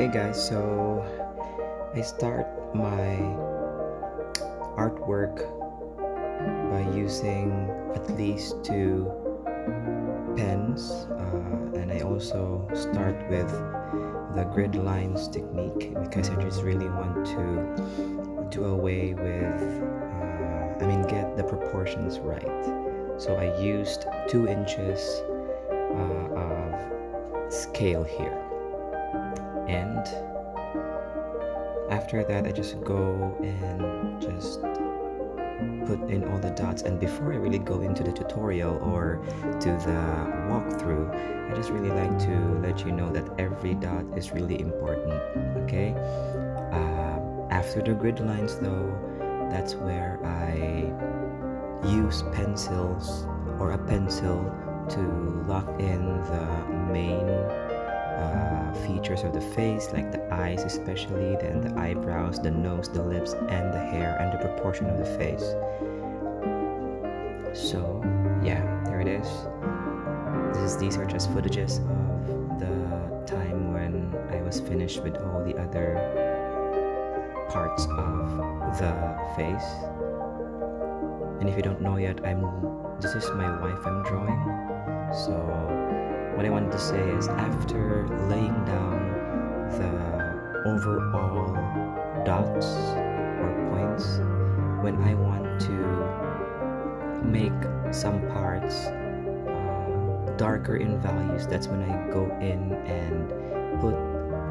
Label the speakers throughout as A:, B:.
A: Hey guys, so I start my artwork by using at least two pens, and I also start with the grid lines technique because I just really want to do away with, get the proportions right. So I used 2 inches of scale here, and after that I just go and just put in all the dots. And before I really go into the tutorial or to the walkthrough, I just really like to let you know that every dot is really important. Okay, after the grid lines though, that's where I use pencils or a pencil to lock in the main features of the face, like the eyes especially, then the eyebrows, the nose, the lips, and the hair, and the proportion of the face. So yeah, there it is. These are just footages of the time when I was finished with all the other parts of the face. And if you don't know yet, this is my wife I'm drawing. So what I wanted to say is, after laying down the overall dots or points, when I want to make some parts darker in values, that's when I go in and put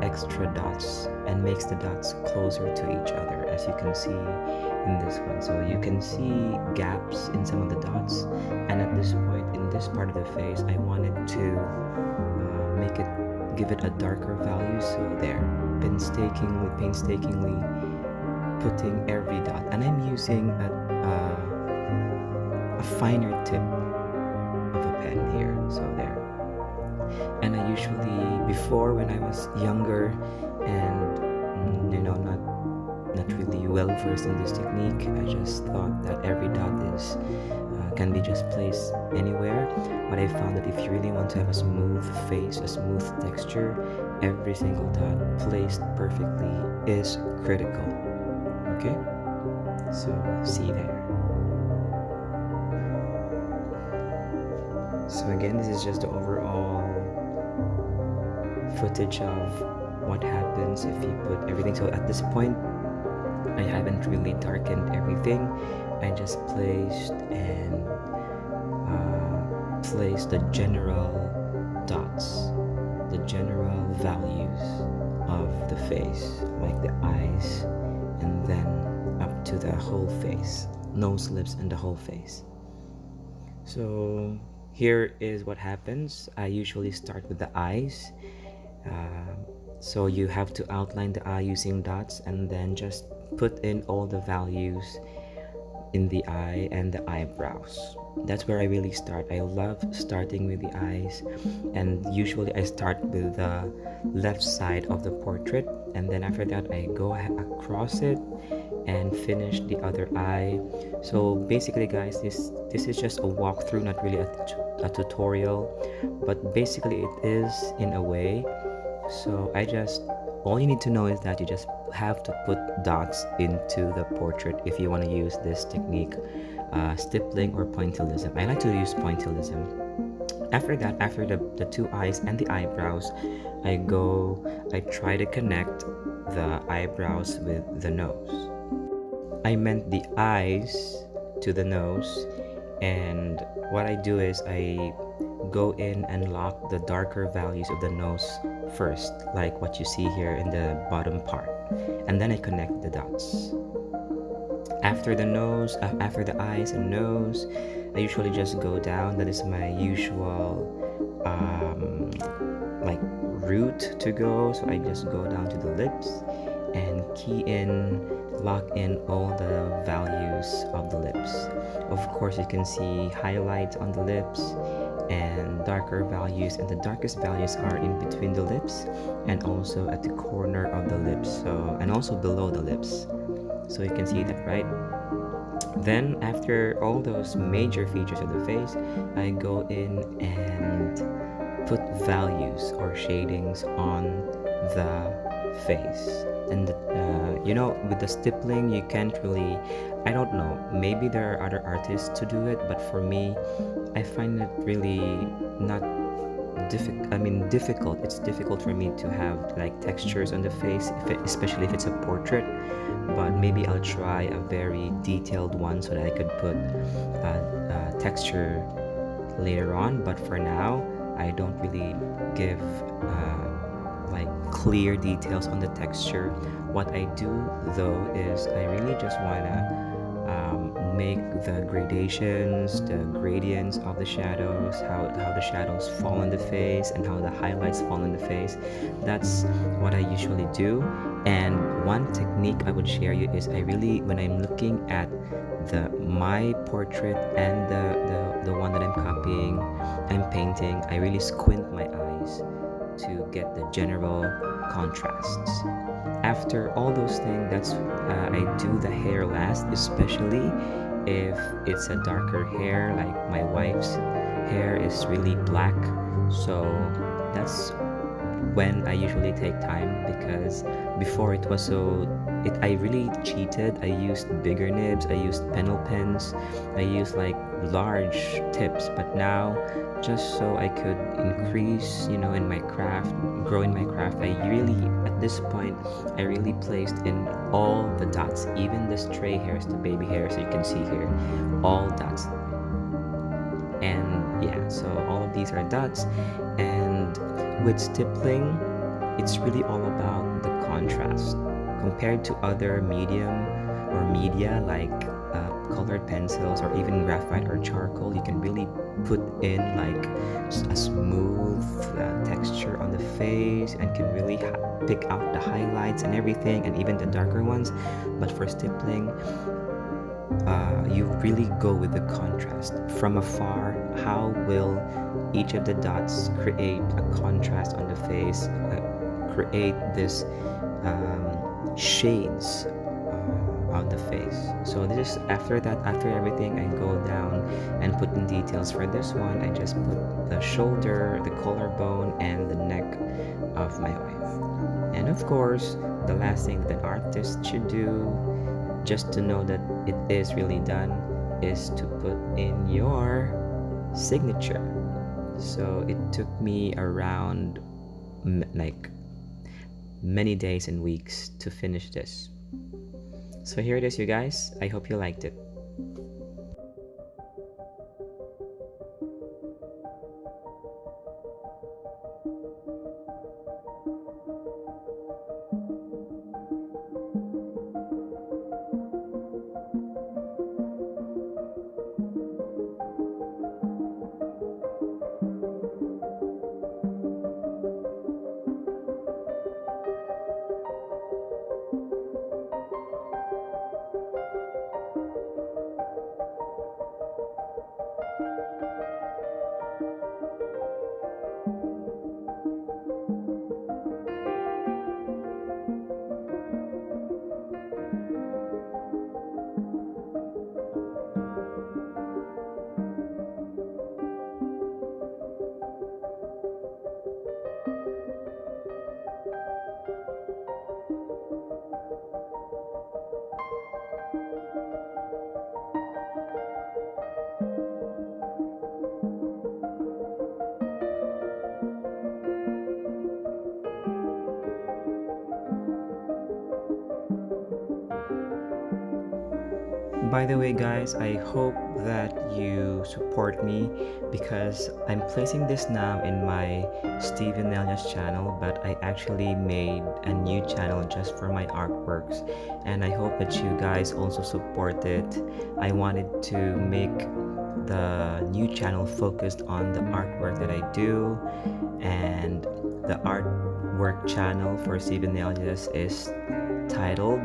A: extra dots and makes the dots closer to each other, as you can see in this one. So you can see gaps in some of the dots, and at this point in this part of the face I wanted to give it a darker value. So there, painstakingly putting every dot, and I'm using a finer tip of a pen here. So there. And I usually, before, when I was younger and not really well versed in this technique, I just thought that every dot can be just placed anywhere. But I found that if you really want to have a smooth face, a smooth texture, every single dot placed perfectly is critical. Okay, so see there. So again, this is just the overall footage of what happens if you put everything. So at this point I haven't really darkened everything. I just placed the general dots, the general values of the face, like the eyes, and then up to the whole face, nose, lips, and the whole face. So here is what happens. I usually start with the eyes. So you have to outline the eye using dots, and then just put in all the values in the eye and the eyebrows. That's where I really start. I love starting with the eyes, and usually I start with the left side of the portrait, and then after that I go across it and finish the other eye. So basically guys, this is just a walkthrough, not really a tutorial, but basically it is in a way. So all you need to know is that you just have to put dots into the portrait if you want to use this technique, stippling or pointillism. I like to use pointillism. After that, after the two eyes and the eyebrows, I try to connect the eyebrows with the nose. I meant the eyes to the nose, and what I do is I go in and lock the darker values of the nose first, like what you see here in the bottom part, and then I connect the dots. After the nose, after the eyes and nose, I usually just go down. That is my usual route to go. So I just go down to the lips and lock in all the values of the lips. Of course, you can see highlights on the lips and darker values, and the darkest values are in between the lips and also at the corner of the lips, and also below the lips. So you can see that, right? Then after all those major features of the face, I go in and put values or shadings on the face. And with the stippling, you can't really, I don't know, maybe there are other artists to do it, but for me, I find it really not difficult. It's difficult for me to have like textures on the face, especially if it's a portrait. But maybe I'll try a very detailed one so that I could put texture later on. But for now, I don't really give like clear details on the texture. What I do though is I really just wanna make the gradations, the gradients of the shadows, how the shadows fall on the face and how the highlights fall on the face. That's what I usually do. And one technique I would share you is when I'm looking at my portrait and the one that I'm painting, I really squint my eyes to get the general contrasts. After all those things, I do the hair last, especially if it's a darker hair, like my wife's hair is really black. So that's when I usually take time, because before it was I really cheated. I used bigger nibs, I used penel pens, I used like large tips. But now, just so I could increase, in my craft, grow in my craft, at this point, I really placed in all the dots, even the stray hairs, the baby hairs you can see here, all dots. And yeah, so all of these are dots. And with stippling, it's really all about the contrast. Compared to other media like colored pencils or even graphite or charcoal, you can really put in like a smooth texture on the face and can really pick out the highlights and everything, and even the darker ones. But for stippling, you really go with the contrast. From afar, how will each of the dots create a contrast on the face, create this shades on the face. So this is after everything, I go down and put in details. For this one, I just put the shoulder, the collarbone, and the neck of my wife. And of course, the last thing that an artist should do, just to know that it is really done, is to put in your signature. So it took me around like many days and weeks to finish this. So here it is, you guys. I hope you liked it. By the way, guys, I hope that you support me, because I'm placing this now in my Steven Elias channel, but I actually made a new channel just for my artworks, and I hope that you guys also support it. I wanted to make the new channel focused on the artwork that I do, and the artwork channel for Steven Elias is titled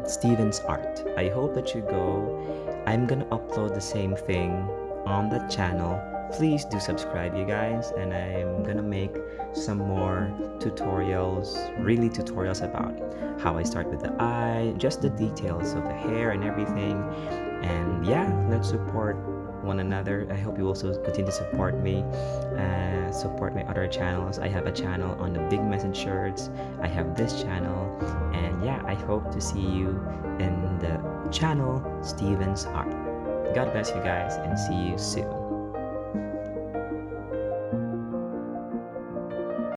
A: Steven's Art. I hope that you go. I'm gonna upload the same thing on the channel. Please do subscribe, you guys, and I'm gonna make some more tutorials about how I start with the eye, just the details of the hair and everything. And yeah, let's support one another. I hope you also continue to support me, support my other channels. I have a channel on the big message shirts. I have this channel, and yeah, I hope to see you in the channel Steven's Art. God bless you guys, and see you soon.